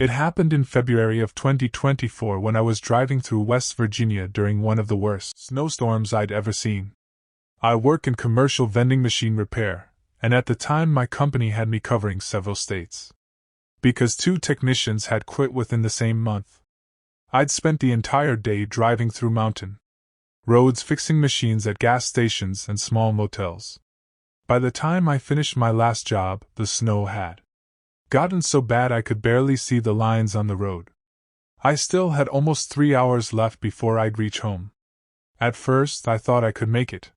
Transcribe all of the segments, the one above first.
It happened in February of 2024 when I was driving through West Virginia during one of the worst snowstorms I'd ever seen. I work in commercial vending machine repair, and at the time my company had me covering several states. Because 2 technicians had quit within the same month, I'd spent the entire day driving through mountain roads fixing machines at gas stations and small motels. By the time I finished my last job, the snow had gotten so bad I could barely see the lines on the road. I still had almost 3 hours left before I'd reach home. At first, I thought I could make it.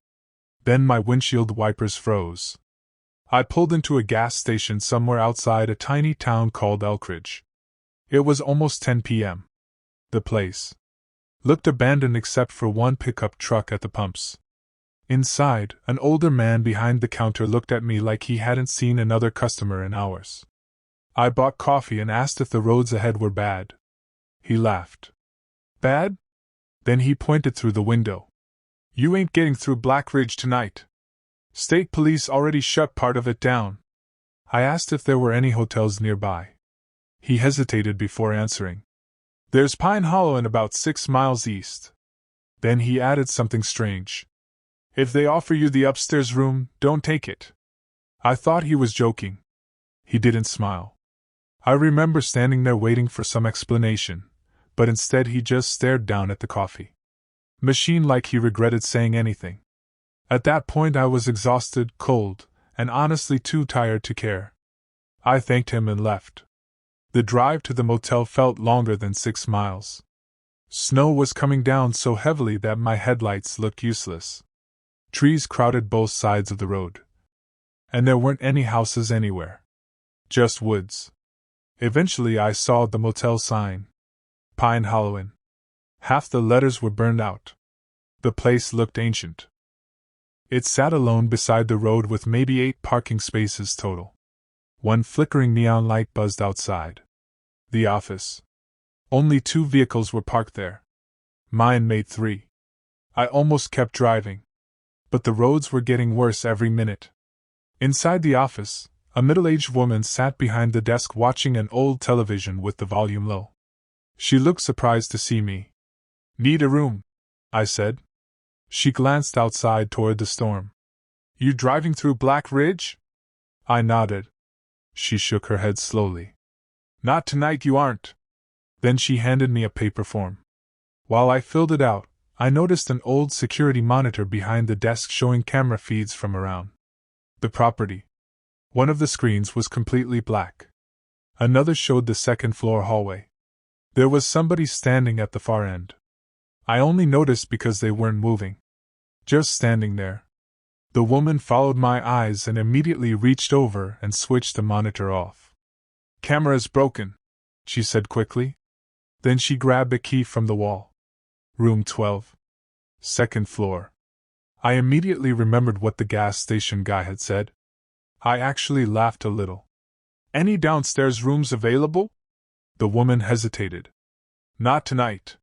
Then my windshield wipers froze. I pulled into a gas station somewhere outside a tiny town called Elkridge. It was almost 10 p.m. The place looked abandoned except for one pickup truck at the pumps. Inside, an older man behind the counter looked at me like he hadn't seen another customer in hours. I bought coffee and asked if the roads ahead were bad. He laughed. Bad? Then he pointed through the window. You ain't getting through Black Ridge tonight. State police already shut part of it down. I asked if there were any hotels nearby. He hesitated before answering. There's Pine Hollow in about 6 miles east. Then he added something strange. If they offer you the upstairs room, don't take it. I thought he was joking. He didn't smile. I remember standing there waiting for some explanation, but instead he just stared down at the coffee machine like he regretted saying anything. At that point I was exhausted, cold, and honestly too tired to care. I thanked him and left. The drive to the motel felt longer than 6 miles. Snow was coming down so heavily that my headlights looked useless. Trees crowded both sides of the road. And there weren't any houses anywhere. Just woods. Eventually I saw the motel sign. Pine Hollow Inn. Half the letters were burned out. The place looked ancient. It sat alone beside the road with maybe 8 parking spaces total. One flickering neon light buzzed outside. The office. Only 2 vehicles were parked there. Mine made 3. I almost kept driving. But the roads were getting worse every minute. Inside the office, a middle-aged woman sat behind the desk watching an old television with the volume low. She looked surprised to see me. Need a room? I said. She glanced outside toward the storm. You driving through Black Ridge? I nodded. She shook her head slowly. Not tonight, you aren't. Then she handed me a paper form. While I filled it out, I noticed an old security monitor behind the desk showing camera feeds from around the property. One of the screens was completely black. Another showed the 2nd floor hallway. There was somebody standing at the far end. I only noticed because they weren't moving. Just standing there. The woman followed my eyes and immediately reached over and switched the monitor off. Camera's broken, she said quickly. Then she grabbed a key from the wall. Room 12. 2nd floor. I immediately remembered what the gas station guy had said. I actually laughed a little. Any downstairs rooms available? The woman hesitated. Not tonight.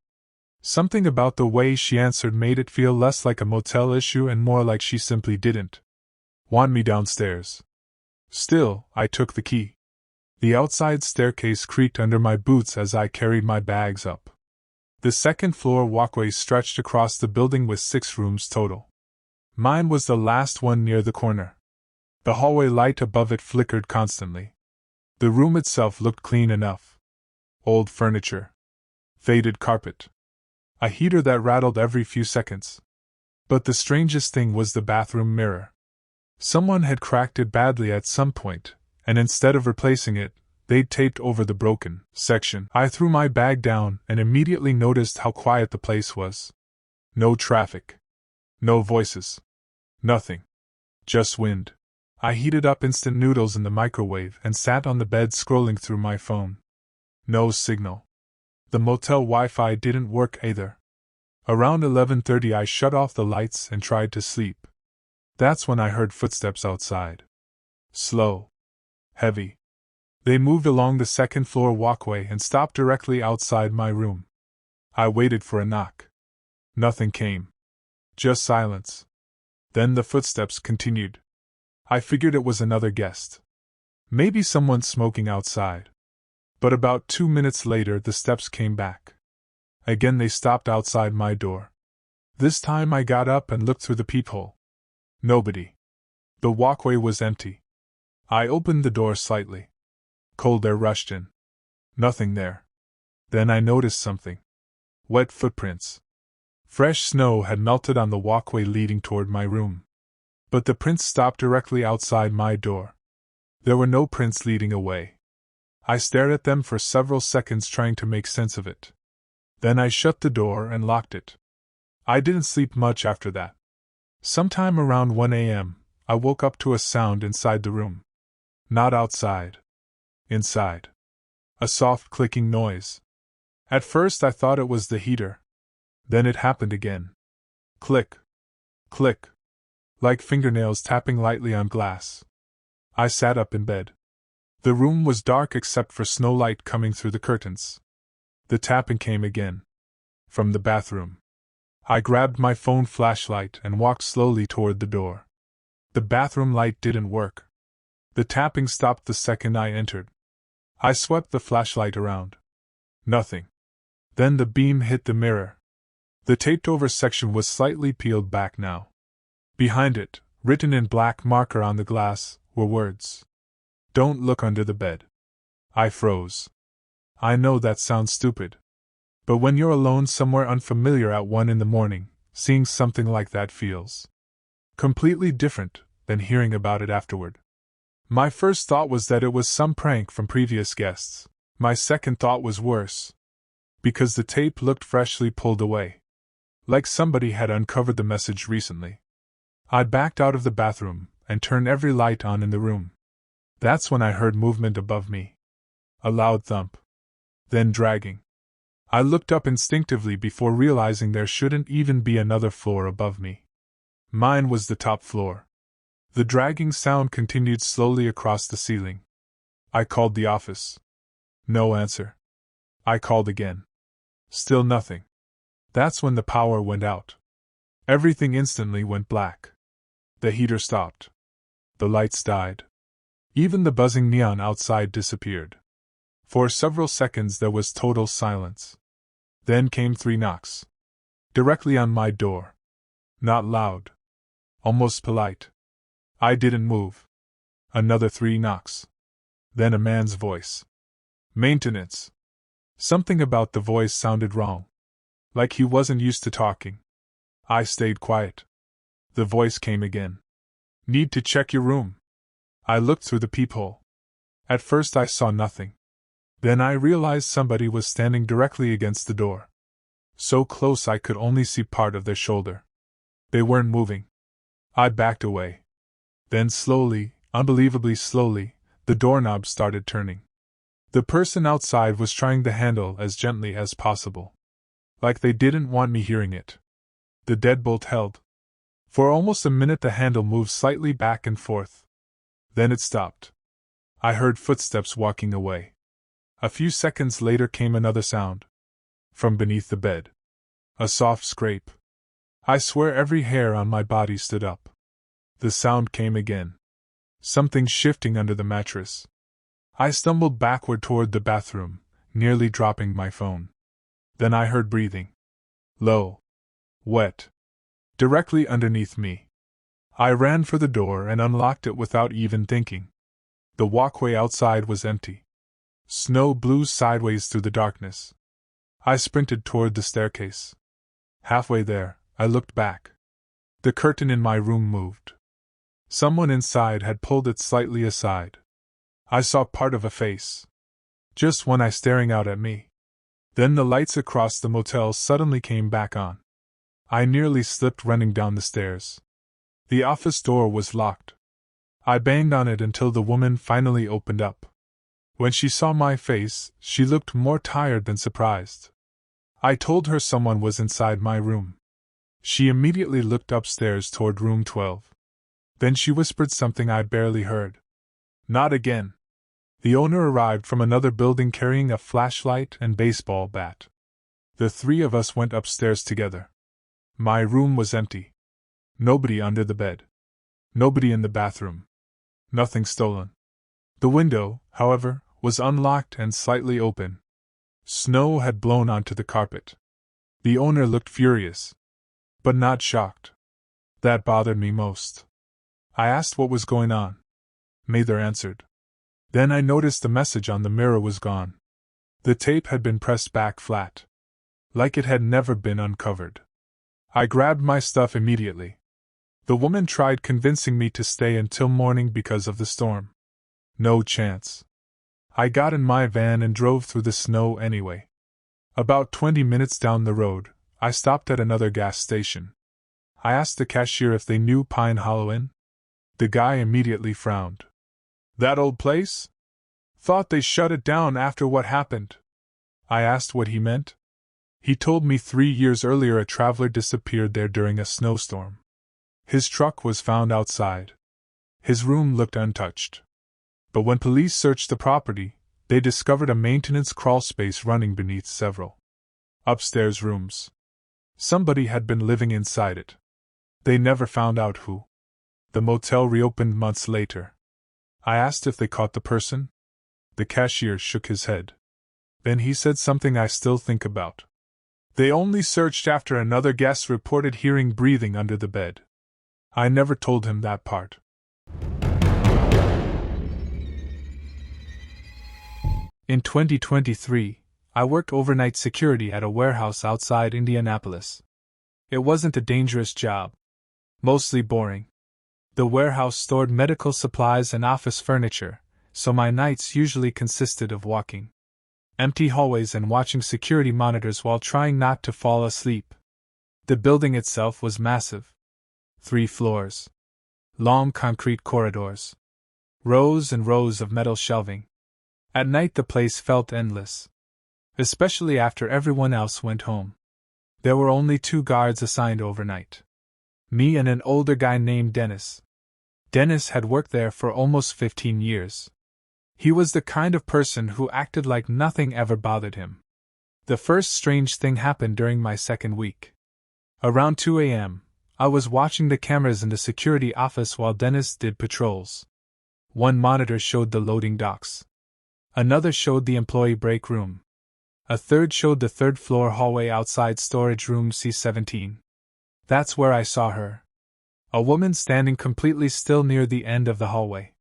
Something about the way she answered made it feel less like a motel issue and more like she simply didn't want me downstairs. Still, I took the key. The outside staircase creaked under my boots as I carried my bags up. The 2nd floor walkway stretched across the building with 6 rooms total. Mine was the last one near the corner. The hallway light above it flickered constantly. The room itself looked clean enough. Old furniture. Faded carpet. A heater that rattled every few seconds. But the strangest thing was the bathroom mirror. Someone had cracked it badly at some point, and instead of replacing it, they'd taped over the broken section. I threw my bag down and immediately noticed how quiet the place was. No traffic. No voices. Nothing. Just wind. I heated up instant noodles in the microwave and sat on the bed scrolling through my phone. No signal. The motel Wi-Fi didn't work either. Around 11:30 I shut off the lights and tried to sleep. That's when I heard footsteps outside. Slow. Heavy. They moved along the 2nd floor walkway and stopped directly outside my room. I waited for a knock. Nothing came. Just silence. Then the footsteps continued. I figured it was another guest. Maybe someone smoking outside. But about 2 minutes later the steps came back. Again they stopped outside my door. This time I got up and looked through the peephole. Nobody. The walkway was empty. I opened the door slightly. Cold air rushed in. Nothing there. Then I noticed something. Wet footprints. Fresh snow had melted on the walkway leading toward my room. But the prints stopped directly outside my door. There were no prints leading away. I stared at them for several seconds trying to make sense of it. Then I shut the door and locked it. I didn't sleep much after that. Sometime around 1 a.m., I woke up to a sound inside the room. Not outside. Inside. A soft clicking noise. At first I thought it was the heater. Then it happened again. Click. Click. Like fingernails tapping lightly on glass. I sat up in bed. The room was dark except for snow light coming through the curtains. The tapping came again. From the bathroom. I grabbed my phone flashlight and walked slowly toward the door. The bathroom light didn't work. The tapping stopped the second I entered. I swept the flashlight around. Nothing. Then the beam hit the mirror. The taped-over section was slightly peeled back now. Behind it, written in black marker on the glass, were words. Don't look under the bed. I froze. I know that sounds stupid. But when you're alone somewhere unfamiliar at 1 in the morning, seeing something like that feels completely different than hearing about it afterward. My first thought was that it was some prank from previous guests. My second thought was worse. Because the tape looked freshly pulled away. Like somebody had uncovered the message recently. I backed out of the bathroom and turned every light on in the room. That's when I heard movement above me. A loud thump. Then dragging. I looked up instinctively before realizing there shouldn't even be another floor above me. Mine was the top floor. The dragging sound continued slowly across the ceiling. I called the office. No answer. I called again. Still nothing. That's when the power went out. Everything instantly went black. The heater stopped. The lights died. Even the buzzing neon outside disappeared. For several seconds there was total silence. Then came 3 knocks. Directly on my door. Not loud. Almost polite. I didn't move. Another 3 knocks. Then a man's voice. Maintenance. Something about the voice sounded wrong. Like he wasn't used to talking. I stayed quiet. The voice came again. Need to check your room. I looked through the peephole. At first I saw nothing. Then I realized somebody was standing directly against the door. So close I could only see part of their shoulder. They weren't moving. I backed away. Then slowly, unbelievably slowly, the doorknob started turning. The person outside was trying the handle as gently as possible. Like they didn't want me hearing it. The deadbolt held. For almost a minute the handle moved slightly back and forth. Then it stopped. I heard footsteps walking away. A few seconds later came another sound. From beneath the bed. A soft scrape. I swear every hair on my body stood up. The sound came again. Something shifting under the mattress. I stumbled backward toward the bathroom, nearly dropping my phone. Then I heard breathing. Low. Wet. Directly underneath me. I ran for the door and unlocked it without even thinking. The walkway outside was empty. Snow blew sideways through the darkness. I sprinted toward the staircase. Halfway there, I looked back. The curtain in my room moved. Someone inside had pulled it slightly aside. I saw part of a face. Just one eye staring out at me. Then the lights across the motel suddenly came back on. I nearly slipped running down the stairs. The office door was locked. I banged on it until the woman finally opened up. When she saw my face, she looked more tired than surprised. I told her someone was inside my room. She immediately looked upstairs toward room 12. Then she whispered something I barely heard. Not again. The owner arrived from another building carrying a flashlight and baseball bat. The 3 of us went upstairs together. My room was empty. Nobody under the bed. Nobody in the bathroom. Nothing stolen. The window, however, was unlocked and slightly open. Snow had blown onto the carpet. The owner looked furious, but not shocked. That bothered me most. I asked what was going on. Mather answered. Then I noticed the message on the mirror was gone. The tape had been pressed back flat, like it had never been uncovered. I grabbed my stuff immediately. The woman tried convincing me to stay until morning because of the storm. No chance. I got in my van and drove through the snow anyway. About 20 minutes down the road, I stopped at another gas station. I asked the cashier if they knew Pine Hollow Inn. The guy immediately frowned. That old place? Thought they shut it down after what happened. I asked what he meant. He told me 3 years earlier a traveler disappeared there during a snowstorm. His truck was found outside. His room looked untouched. But when police searched the property, they discovered a maintenance crawlspace running beneath several upstairs rooms. Somebody had been living inside it. They never found out who. The motel reopened months later. I asked if they caught the person. The cashier shook his head. Then he said something I still think about. They only searched after another guest reported hearing breathing under the bed. I never told him that part. In 2023, I worked overnight security at a warehouse outside Indianapolis. It wasn't a dangerous job. Mostly boring. The warehouse stored medical supplies and office furniture, so my nights usually consisted of walking empty hallways and watching security monitors while trying not to fall asleep. The building itself was massive. 3 floors. Long concrete corridors. Rows and rows of metal shelving. At night the place felt endless. Especially after everyone else went home. There were only 2 guards assigned overnight. Me and an older guy named Dennis. Dennis had worked there for almost 15 years. He was the kind of person who acted like nothing ever bothered him. The first strange thing happened during my second week. Around 2 a.m., I was watching the cameras in the security office while Dennis did patrols. One monitor showed the loading docks. Another showed the employee break room. A third showed the 3rd floor hallway outside storage room C17. That's where I saw her. A woman standing completely still near the end of the hallway.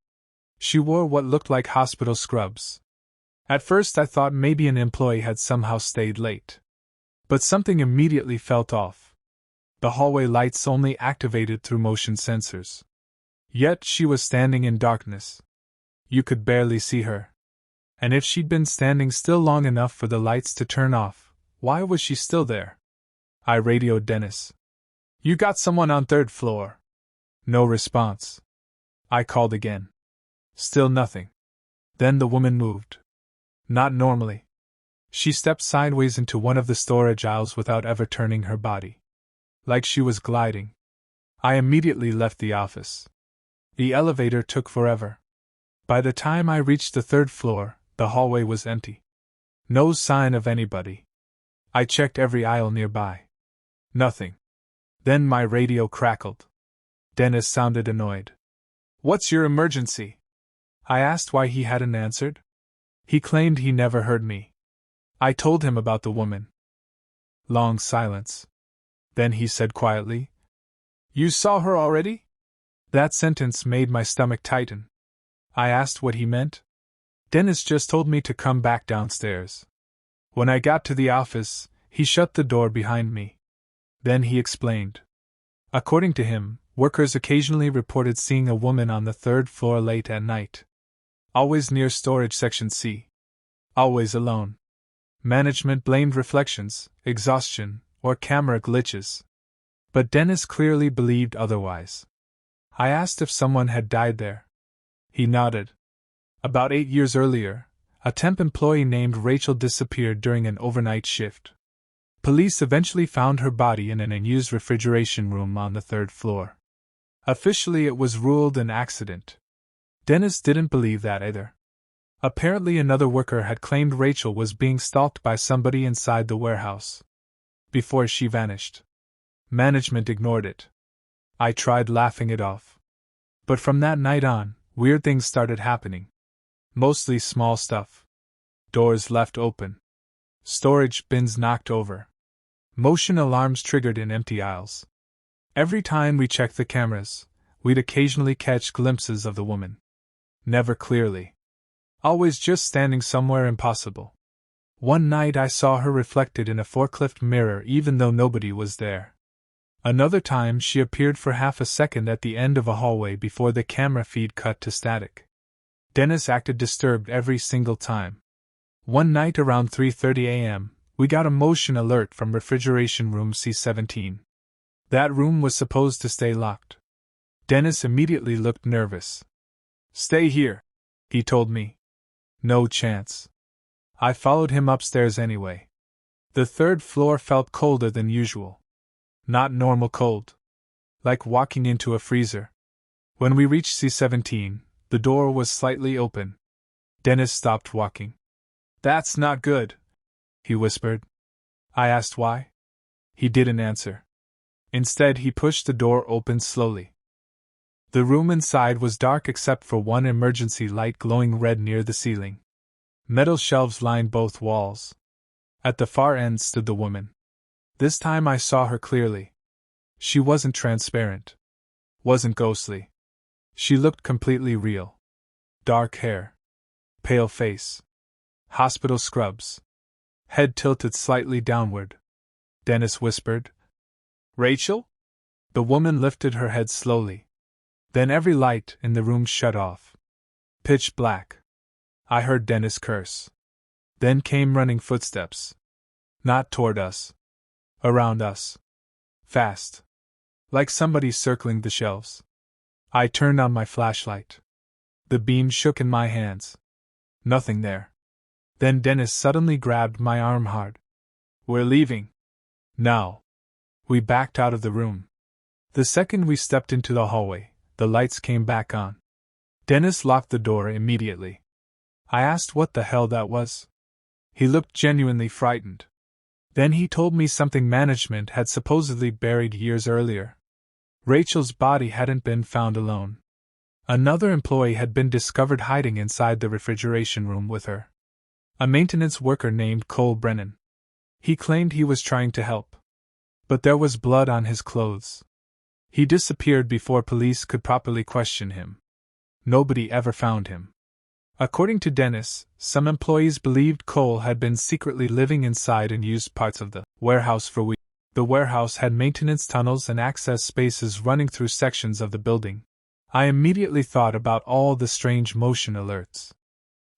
She wore what looked like hospital scrubs. At first I thought maybe an employee had somehow stayed late. But something immediately felt off. The hallway lights only activated through motion sensors. Yet she was standing in darkness. You could barely see her. And if she'd been standing still long enough for the lights to turn off, why was she still there? I radioed Dennis. You got someone on 3rd floor. No response. I called again. Still nothing. Then the woman moved. Not normally. She stepped sideways into one of the storage aisles without ever turning her body. Like she was gliding. I immediately left the office. The elevator took forever. By the time I reached the 3rd floor, the hallway was empty. No sign of anybody. I checked every aisle nearby. Nothing. Then my radio crackled. Dennis sounded annoyed. What's your emergency? I asked why he hadn't answered. He claimed he never heard me. I told him about the woman. Long silence. Then he said quietly, You saw her already? That sentence made my stomach tighten. I asked what he meant. Dennis just told me to come back downstairs. When I got to the office, he shut the door behind me. Then he explained. According to him, workers occasionally reported seeing a woman on the 3rd floor late at night. Always near storage section C. Always alone. Management blamed reflections, exhaustion, or camera glitches. But Dennis clearly believed otherwise. I asked if someone had died there. He nodded. About 8 years earlier, a temp employee named Rachel disappeared during an overnight shift. Police eventually found her body in an unused refrigeration room on the 3rd floor. Officially, it was ruled an accident. Dennis didn't believe that either. Apparently, another worker had claimed Rachel was being stalked by somebody inside the warehouse. Before she vanished. Management ignored it. I tried laughing it off. But from that night on, weird things started happening. Mostly small stuff. Doors left open. Storage bins knocked over. Motion alarms triggered in empty aisles. Every time we checked the cameras, we'd occasionally catch glimpses of the woman. Never clearly. Always just standing somewhere impossible. One night I saw her reflected in a forklift mirror even though nobody was there. Another time she appeared for half a second at the end of a hallway before the camera feed cut to static. Dennis acted disturbed every single time. One night around 3:30 a.m., we got a motion alert from refrigeration room C17. That room was supposed to stay locked. Dennis immediately looked nervous. "Stay here," he told me. No chance. I followed him upstairs anyway. The third floor felt colder than usual. Not normal cold. Like walking into a freezer. When we reached C17, the door was slightly open. Dennis stopped walking. "That's not good," he whispered. I asked why. He didn't answer. Instead, he pushed the door open slowly. The room inside was dark except for one emergency light glowing red near the ceiling. Metal shelves lined both walls. At the far end stood the woman. This time I saw her clearly. She wasn't transparent. Wasn't ghostly. She looked completely real. Dark hair. Pale face. Hospital scrubs. Head tilted slightly downward. Dennis whispered, "Rachel?" The woman lifted her head slowly. Then every light in the room shut off. Pitch black. I heard Dennis curse. Then came running footsteps. Not toward us. Around us. Fast. Like somebody circling the shelves. I turned on my flashlight. The beam shook in my hands. Nothing there. Then Dennis suddenly grabbed my arm hard. "We're leaving. Now." We backed out of the room. The second we stepped into the hallway, the lights came back on. Dennis locked the door immediately. I asked what the hell that was. He looked genuinely frightened. Then he told me something management had supposedly buried years earlier. Rachel's body hadn't been found alone. Another employee had been discovered hiding inside the refrigeration room with her. A maintenance worker named Cole Brennan. He claimed he was trying to help. But there was blood on his clothes. He disappeared before police could properly question him. Nobody ever found him. According to Dennis, some employees believed Cole had been secretly living inside and used parts of the warehouse for weeks. The warehouse had maintenance tunnels and access spaces running through sections of the building. I immediately thought about all the strange motion alerts.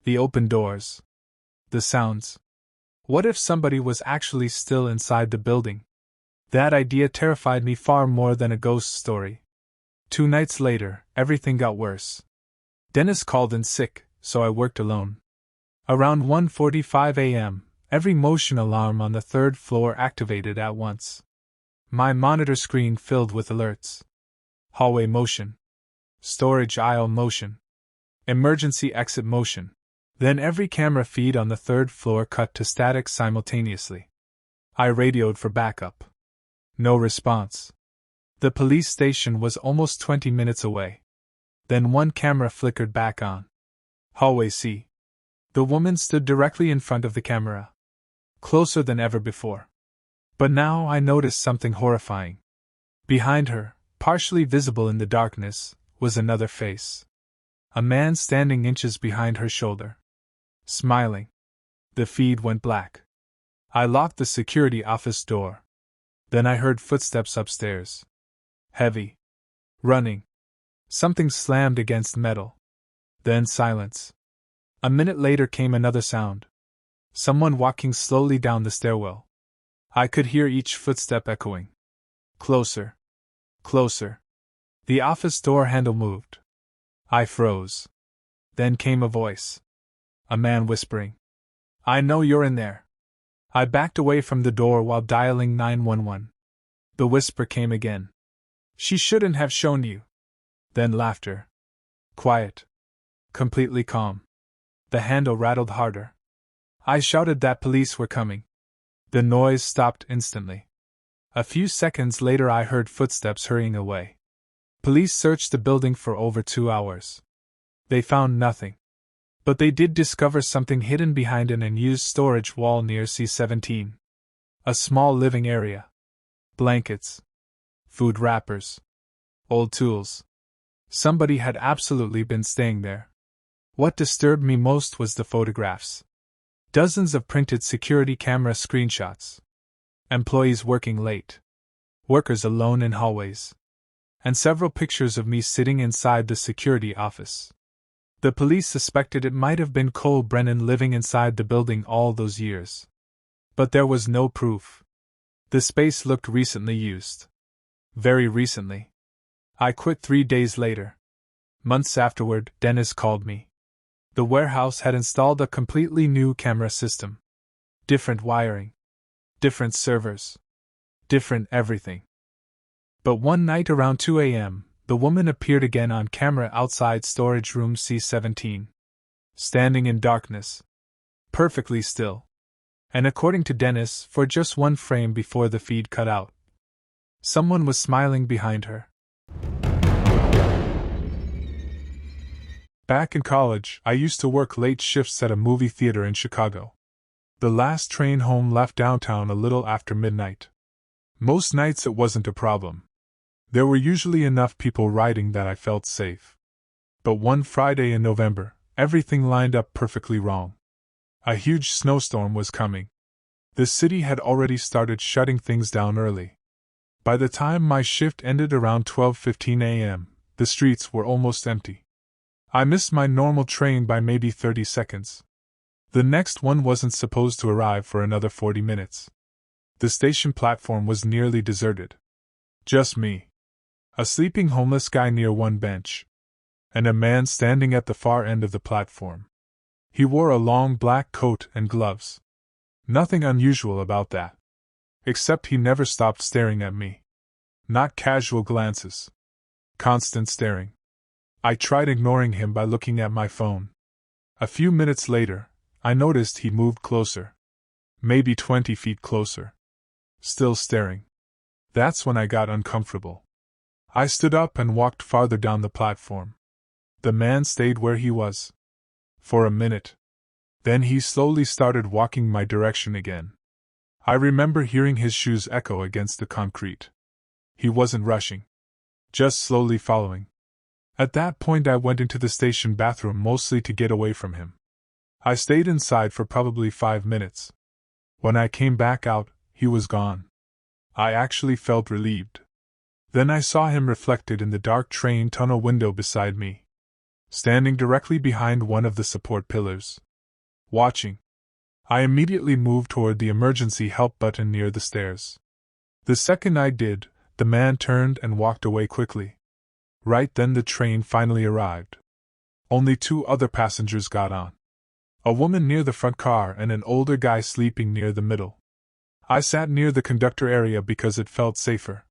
The open doors. The sounds. What if somebody was actually still inside the building? That idea terrified me far more than a ghost story. 2 nights later, everything got worse. Dennis called in sick, so I worked alone. Around 1:45 a.m., every motion alarm on the 3rd floor activated at once. My monitor screen filled with alerts. Hallway motion. Storage aisle motion. Emergency exit motion. Then every camera feed on the 3rd floor cut to static simultaneously. I radioed for backup. No response. The police station was almost 20 minutes away. Then one camera flickered back on. Hallway C. The woman stood directly in front of the camera. Closer than ever before. But now I noticed something horrifying. Behind her, partially visible in the darkness, was another face. A man standing inches behind her shoulder. Smiling. The feed went black. I locked the security office door. Then I heard footsteps upstairs. Heavy. Running. Something slammed against metal. Then silence. A minute later came another sound. Someone walking slowly down the stairwell. I could hear each footstep echoing. Closer. Closer. The office door handle moved. I froze. Then came a voice. A man whispering. "I know you're in there." I backed away from the door while dialing 911. The whisper came again. "She shouldn't have shown you." Then laughter. Quiet. Completely calm. The handle rattled harder. I shouted that police were coming. The noise stopped instantly. A few seconds later I heard footsteps hurrying away. Police searched the building for over 2 hours. They found nothing. But they did discover something hidden behind an unused storage wall near C-17. A small living area. Blankets. Food wrappers. Old tools. Somebody had absolutely been staying there. What disturbed me most was the photographs. Dozens of printed security camera screenshots. Employees working late. Workers alone in hallways. And several pictures of me sitting inside the security office. The police suspected it might have been Cole Brennan living inside the building all those years. But there was no proof. The space looked recently used. Very recently. I quit 3 days later. Months afterward, Dennis called me. The warehouse had installed a completely new camera system. Different wiring. Different servers. Different everything. But one night around 2 a.m., the woman appeared again on camera outside storage room C-17. Standing in darkness. Perfectly still. And according to Dennis, for just one frame before the feed cut out. Someone was smiling behind her. Back in college, I used to work late shifts at a movie theater in Chicago. The last train home left downtown a little after midnight. Most nights it wasn't a problem. There were usually enough people riding that I felt safe. But one Friday in November, everything lined up perfectly wrong. A huge snowstorm was coming. The city had already started shutting things down early. By the time my shift ended around 12:15 a.m., the streets were almost empty. I missed my normal train by maybe 30 seconds. The next one wasn't supposed to arrive for another 40 minutes. The station platform was nearly deserted. Just me. A sleeping homeless guy near one bench. And a man standing at the far end of the platform. He wore a long black coat and gloves. Nothing unusual about that. Except he never stopped staring at me. Not casual glances. Constant staring. I tried ignoring him by looking at my phone. A few minutes later, I noticed he moved closer. Maybe 20 feet closer. Still staring. That's when I got uncomfortable. I stood up and walked farther down the platform. The man stayed where he was. For a minute. Then he slowly started walking my direction again. I remember hearing his shoes echo against the concrete. He wasn't rushing. Just slowly following. At that point I went into the station bathroom mostly to get away from him. I stayed inside for probably 5 minutes. When I came back out, he was gone. I actually felt relieved. Then I saw him reflected in the dark train tunnel window beside me. Standing directly behind one of the support pillars. Watching. I immediately moved toward the emergency help button near the stairs. The second I did, the man turned and walked away quickly. Right then the train finally arrived. Only 2 other passengers got on. A woman near the front car and an older guy sleeping near the middle. I sat near the conductor area because it felt safer.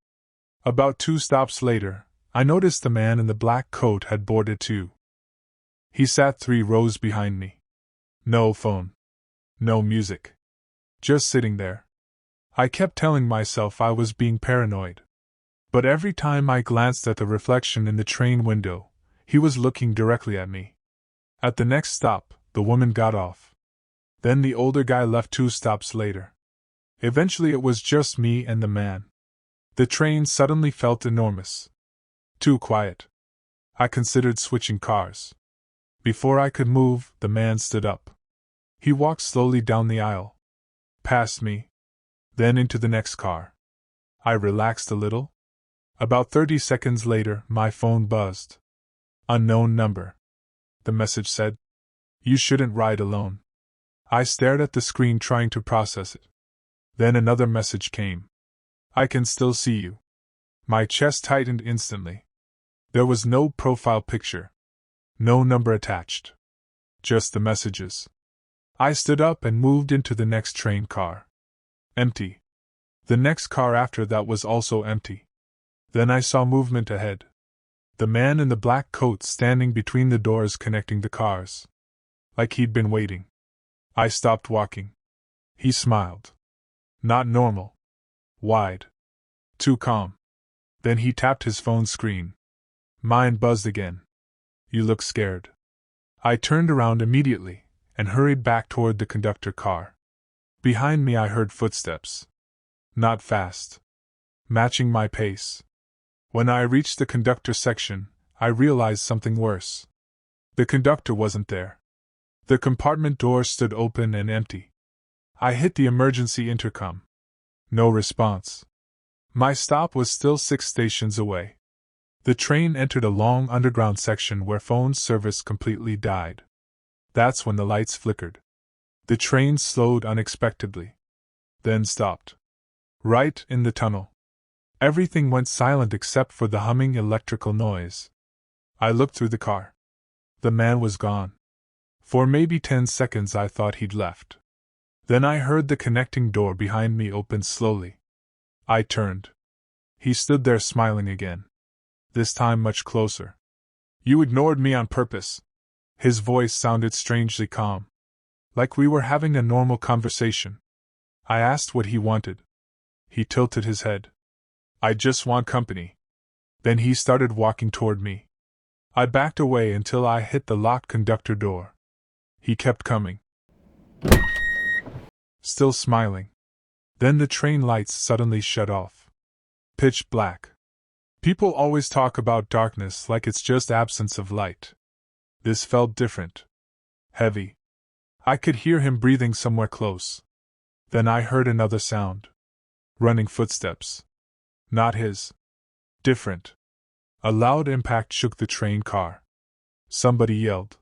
About 2 stops later, I noticed the man in the black coat had boarded too. He sat 3 rows behind me. No phone. No music. Just sitting there. I kept telling myself I was being paranoid. But every time I glanced at the reflection in the train window, he was looking directly at me. At the next stop, the woman got off. Then the older guy left 2 stops later. Eventually it was just me and the man. The train suddenly felt enormous. Too quiet. I considered switching cars. Before I could move, the man stood up. He walked slowly down the aisle. Past me. Then into the next car. I relaxed a little. About 30 seconds later, my phone buzzed. Unknown number. The message said, "You shouldn't ride alone." I stared at the screen trying to process it. Then another message came. "I can still see you." My chest tightened instantly. There was no profile picture. No number attached. Just the messages. I stood up and moved into the next train car. Empty. The next car after that was also empty. Then I saw movement ahead. The man in the black coat standing between the doors connecting the cars. Like he'd been waiting. I stopped walking. He smiled. Not normal. Wide. Too calm. Then he tapped his phone screen. Mine buzzed again. "You look scared." I turned around immediately and hurried back toward the conductor car. Behind me I heard footsteps. Not fast. Matching my pace. When I reached the conductor section, I realized something worse. The conductor wasn't there. The compartment door stood open and empty. I hit the emergency intercom. No response. My stop was still 6 stations away. The train entered a long underground section where phone service completely died. That's when the lights flickered. The train slowed unexpectedly. Then stopped. Right in the tunnel. Everything went silent except for the humming electrical noise. I looked through the car. The man was gone. For maybe 10 seconds I thought he'd left. Then I heard the connecting door behind me open slowly. I turned. He stood there smiling again. This time much closer. "You ignored me on purpose." His voice sounded strangely calm. Like we were having a normal conversation. I asked what he wanted. He tilted his head. "I just want company." Then he started walking toward me. I backed away until I hit the locked conductor door. He kept coming. Still smiling. Then the train lights suddenly shut off. Pitch black. People always talk about darkness like it's just absence of light. This felt different. Heavy. I could hear him breathing somewhere close. Then I heard another sound. Running footsteps. Not his. Different. A loud impact shook the train car. Somebody yelled.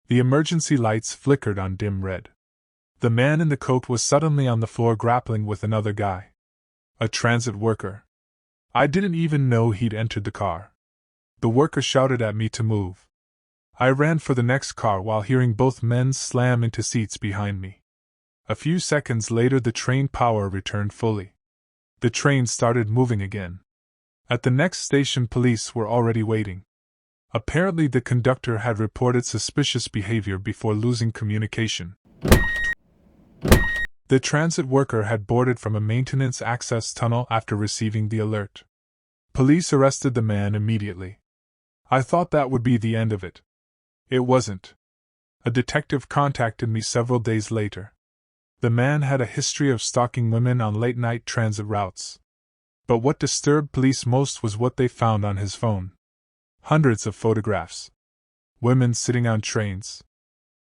The emergency lights flickered on dim red. The man in the coat was suddenly on the floor grappling with another guy. A transit worker. I didn't even know he'd entered the car. The worker shouted at me to move. I ran for the next car while hearing both men slam into seats behind me. A few seconds later the train power returned fully. The train started moving again. At the next station police were already waiting. Apparently the conductor had reported suspicious behavior before losing communication. The transit worker had boarded from a maintenance access tunnel after receiving the alert. Police arrested the man immediately. I thought that would be the end of it. It wasn't. A detective contacted me several days later. The man had a history of stalking women on late-night transit routes. But what disturbed police most was what they found on his phone. Hundreds of photographs. Women sitting on trains.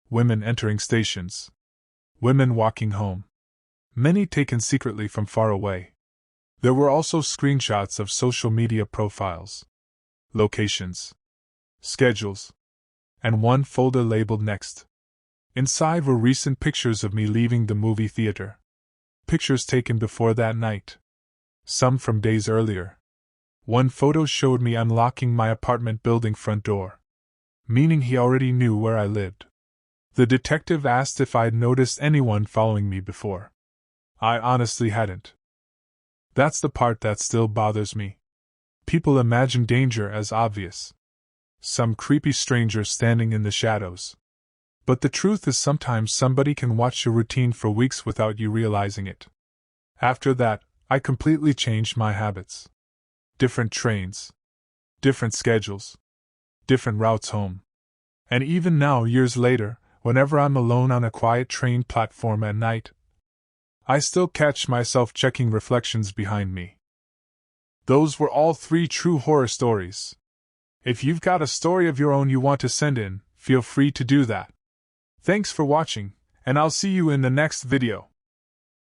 Women entering stations. Women walking home. Many taken secretly from far away. There were also screenshots of social media profiles, locations, schedules, and one folder labeled Next. Inside were recent pictures of me leaving the movie theater. Pictures taken before that night. Some from days earlier. One photo showed me unlocking my apartment building front door, meaning he already knew where I lived. The detective asked if I'd noticed anyone following me before. I honestly hadn't. That's the part that still bothers me. People imagine danger as obvious. Some creepy stranger standing in the shadows. But the truth is sometimes somebody can watch your routine for weeks without you realizing it. After that, I completely changed my habits. Different trains. Different schedules. Different routes home. And even now, years later, whenever I'm alone on a quiet train platform at night, I still catch myself checking reflections behind me. Those were all 3 true horror stories. If you've got a story of your own you want to send in, feel free to do that. Thanks for watching, and I'll see you in the next video.